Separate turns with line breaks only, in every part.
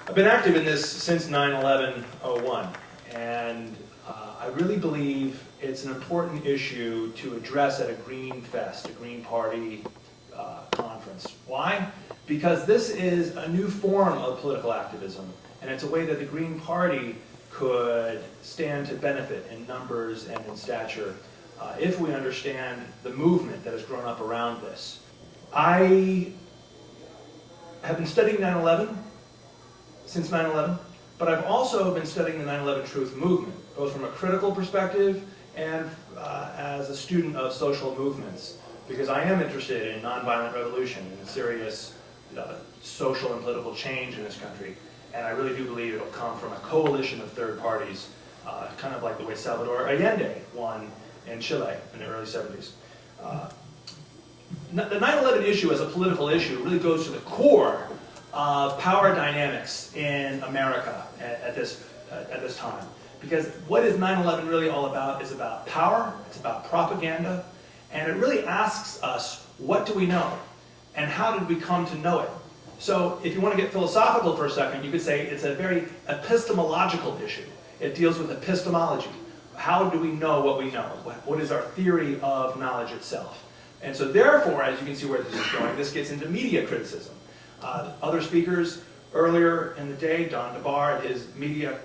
I've been active in this since 9/11/01, and I really believe it's an important issue to address at a Green Fest, a Green Party conference. Why? Because this is a new form of political activism, and it's a way that the Green Party could stand to benefit in numbers and in stature if we understand the movement that has grown up around this. I have been studying 9/11 since 9/11, but I've also been studying the 9/11 truth movement, both from a critical perspective and as a student of social movements, because I am interested in nonviolent revolution and serious social and political change in this country. And I really do believe it'll come from a coalition of third parties, kind of like the way Salvador Allende won in Chile in the early 70s. The 9/11 issue as a political issue really goes to the core of power dynamics in America at this time. Because what is 9/11 really all about is about power, it's about propaganda, and it really asks us, what do we know? And how did we come to know it? So if you want to get philosophical for a second, you could say it's a very epistemological issue. It deals with epistemology. How do we know what we know? What is our theory of knowledge itself? And so therefore, as you can see where this is going, this gets into media criticism. Other speakers earlier in the day, Don DeBar at his media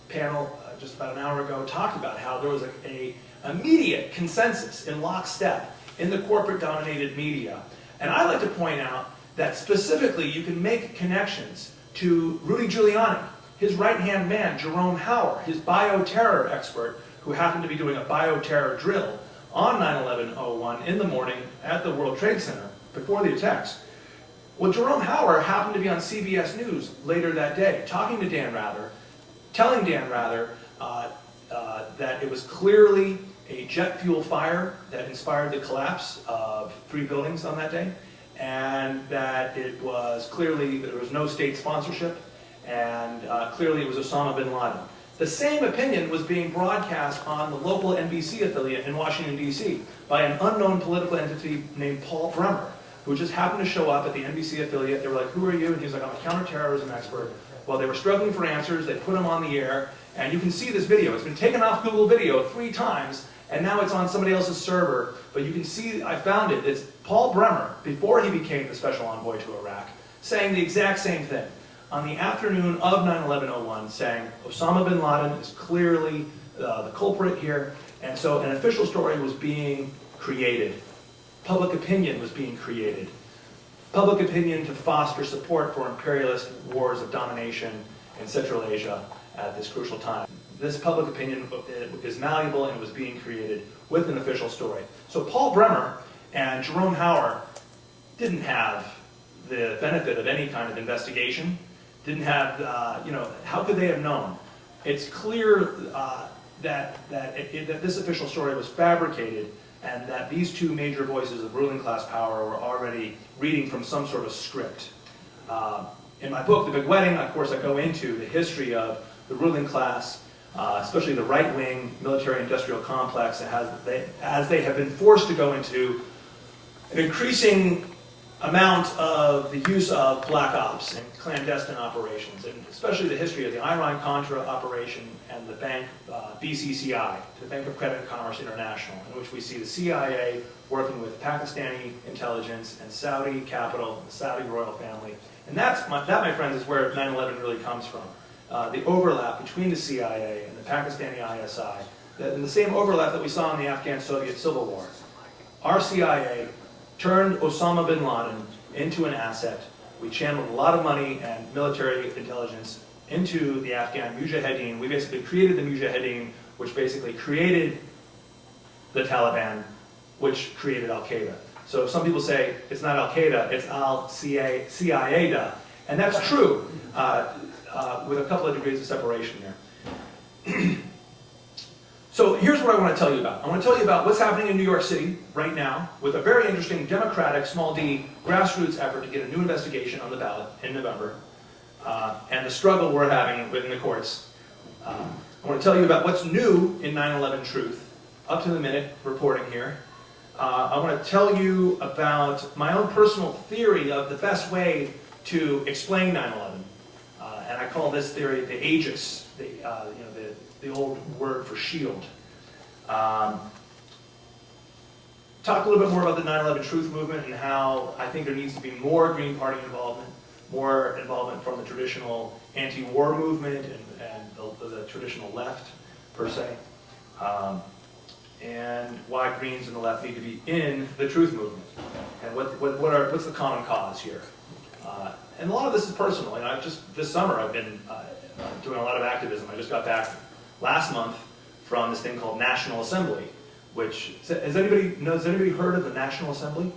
panel just about an hour ago talked about how there was a immediate consensus in lockstep in the corporate-dominated media. And I like to point out that specifically you can make connections to Rudy Giuliani, his right-hand man, Jerome Hauer, his bioterror expert, who happened to be doing a bioterror drill on 9/11/01 in the morning at the World Trade Center before the attacks. Well, Jerome Hauer happened to be on CBS News later that day, talking to Dan Rather, telling Dan Rather that it was clearly a jet fuel fire that inspired the collapse of 3 buildings on that day, and that it was clearly, there was no state sponsorship, and clearly it was Osama bin Laden. The same opinion was being broadcast on the local NBC affiliate in Washington, D.C. by an unknown political entity named Paul Bremer, who just happened to show up at the NBC affiliate. They were like, "Who are you?" And he's like, "I'm a counterterrorism expert." Well, they were struggling for answers. They put him on the air, and you can see this video. It's been taken off Google Video 3 times, and now it's on somebody else's server. But you can see, I found it. It's Paul Bremer, before he became the special envoy to Iraq, saying the exact same thing on the afternoon of 9/11/01, saying Osama bin Laden is clearly the culprit here. And so an official story was being created. Public opinion was being created. Public opinion to foster support for imperialist wars of domination in Central Asia at this crucial time. This public opinion is malleable and was being created with an official story. So Paul Bremer and Jerome Hauer didn't have the benefit of any kind of investigation, didn't have, how could they have known? It's clear that this official story was fabricated, and that these 2 major voices of ruling class power were already reading from some sort of script. In my book, The Big Wedding, of course, I go into the history of the ruling class, especially the right-wing military-industrial complex, as they have been forced to go into an increasing amount of the use of black ops and clandestine operations, and especially the history of the Iran-Contra operation and the bank, BCCI, the Bank of Credit and Commerce International, in which we see the CIA working with Pakistani intelligence and Saudi capital, the Saudi royal family. And that, my friends, is where 9/11 really comes from. The overlap between the CIA and the Pakistani ISI, the same overlap that we saw in the Afghan-Soviet Civil War. Our CIA turned Osama bin Laden into an asset. We channeled a lot of money and military intelligence into the Afghan Mujahideen. We basically created the Mujahideen, which basically created the Taliban, which created Al-Qaeda. So some people say it's not Al-Qaeda, it's Al-CIA-da. And that's true, with a couple of degrees of separation there. So here's what I want to tell you about. I want to tell you about what's happening in New York City right now with a very interesting democratic, small d, grassroots effort to get a new investigation on the ballot in November, and the struggle we're having within the courts. I want to tell you about what's new in 9/11 Truth, up to the minute reporting here. I want to tell you about my own personal theory of the best way to explain 9/11. And I call this theory the aegis, the old word for shield. Talk a little bit more about the 9/11 truth movement and how I think there needs to be more Green Party involvement, more involvement from the traditional anti-war movement and the traditional left, per se, and why Greens and the left need to be in the truth movement, and what's the common cause here. And a lot of this is personal. And this summer I've been doing a lot of activism. I just got back last month from this thing called National Assembly, which, has anybody heard of the National Assembly?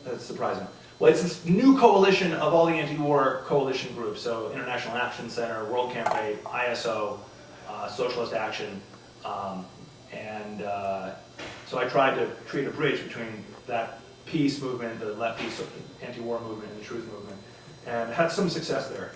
That's surprising. Well, it's this new coalition of all the anti-war coalition groups, so International Action Center, World Campaign, ISO, Socialist Action, so I tried to create a bridge between that peace movement, the left peace anti-war movement, and the truth movement, and had some success there.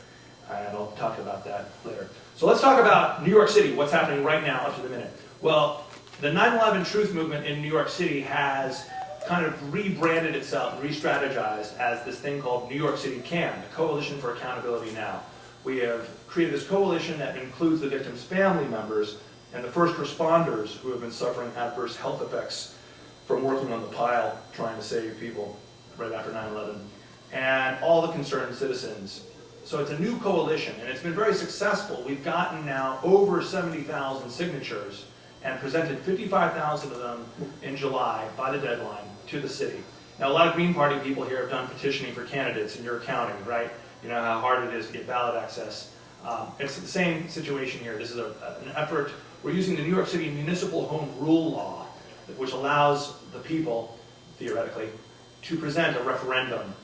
And I'll talk about that later. So let's talk about New York City, what's happening right now up to the minute. Well, the 9/11 truth movement in New York City has kind of rebranded itself, re-strategized as this thing called New York City CAN, the Coalition for Accountability Now. We have created this coalition that includes the victims' family members and the first responders who have been suffering adverse health effects from working on the pile trying to save people right after 9/11, and all the concerned citizens. So it's a new coalition, and it's been very successful. We've gotten now over 70,000 signatures and presented 55,000 of them in July by the deadline to the city. Now, a lot of Green Party people here have done petitioning for candidates in your county, right? You know how hard it is to get ballot access. It's the same situation here. This is an effort. We're using the New York City Municipal Home Rule Law, which allows the people, theoretically, to present a referendum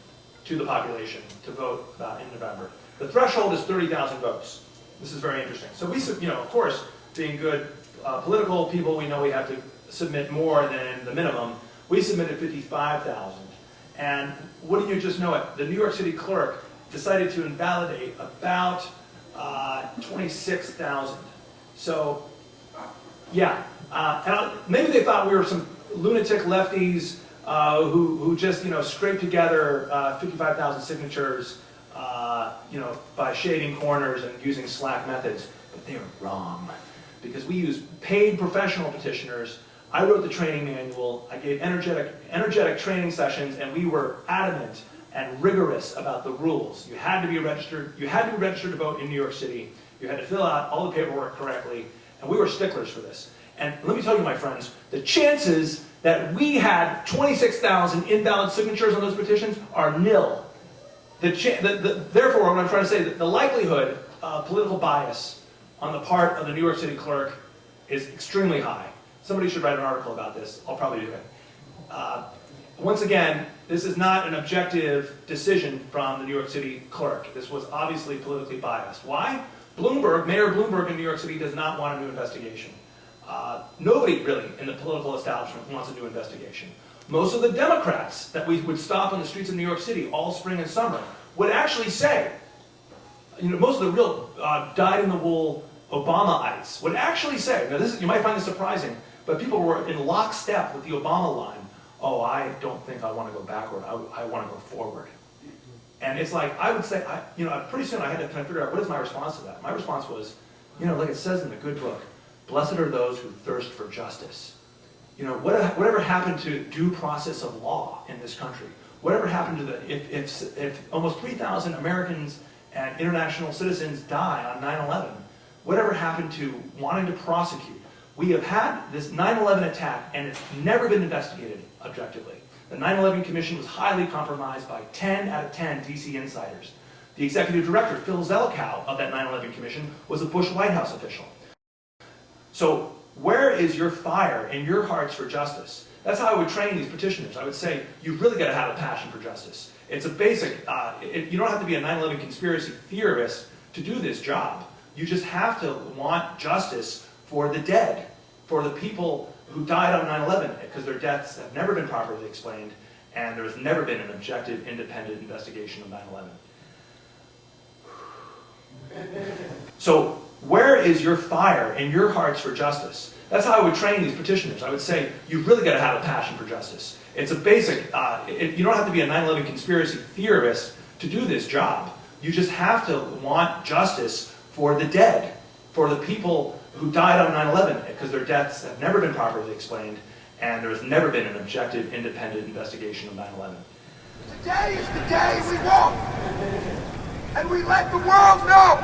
to the population to vote in November. The threshold is 30,000 votes. This is very interesting. So we, of course, being good political people, we know we have to submit more than the minimum. We submitted 55,000. And what do you just know it? The New York City clerk decided to invalidate about 26,000. So, yeah. Maybe they thought we were some lunatic lefties who just, scraped together 55,000 signatures, by shading corners and using Slack methods. But they were wrong, because we use paid professional petitioners. I wrote the training manual. I gave energetic training sessions, and we were adamant and rigorous about the rules. You had to be registered. You had to be registered to vote in New York City. You had to fill out all the paperwork correctly, and we were sticklers for this. And let me tell you, my friends, the chances that we had 26,000 invalid signatures on those petitions are nil. Therefore, what I'm trying to say, that the likelihood of political bias on the part of the New York City clerk is extremely high. Somebody should write an article about this. I'll probably do it. Once again, this is not an objective decision from the New York City clerk. This was obviously politically biased. Why? Mayor Bloomberg in New York City does not want a new investigation. Nobody really in the political establishment wants a new investigation. Most of the Democrats that we would stop on the streets of New York City all spring and summer would actually say, most of the real dyed-in-the-wool Obamaites would actually say, now you might find this surprising, but people were in lockstep with the Obama line. Oh, I don't think I want to go backward. I want to go forward. And it's like, I would say, pretty soon I had to kind of figure out, what is my response to that? My response was, like it says in the good book, blessed are those who thirst for justice. Whatever happened to due process of law in this country? Whatever happened to if almost 3,000 Americans and international citizens die on 9/11? Whatever happened to wanting to prosecute? We have had this 9/11 attack, and it's never been investigated objectively. The 9/11 Commission was highly compromised by 10 out of 10 DC insiders. The executive director, Phil Zelikow, of that 9/11 Commission was a Bush White House official. So where is your fire in your hearts for justice? That's how I would train these petitioners. I would say, you've really got to have a passion for justice. It's a basic, you don't have to be a 9/11 conspiracy theorist to do this job. You just have to want justice for the dead, for the people who died on 9/11, because their deaths have never been properly explained, and there has never been an objective, independent investigation of 9/11. So where is your fire in your hearts for justice? That's how I would train these petitioners. I would say, you've really got to have a passion for justice. It's a basic, you don't have to be a 9/11 conspiracy theorist to do this job. You just have to want justice for the dead, for the people who died on 9/11, because their deaths have never been properly explained, and there has never been an objective, independent investigation of 9/11.
Today is the day we walk, and we let the world know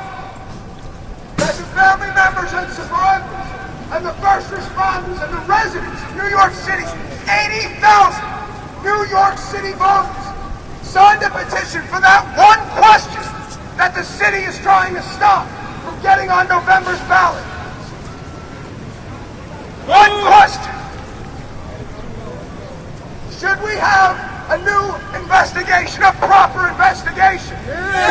that the family members and survivors, and the first responders, and the residents of New York City, 80,000 New York City voters, signed a petition for that one question that the city is trying to stop from getting on November's ballot. One question. Should we have a new investigation, a proper investigation? Yeah.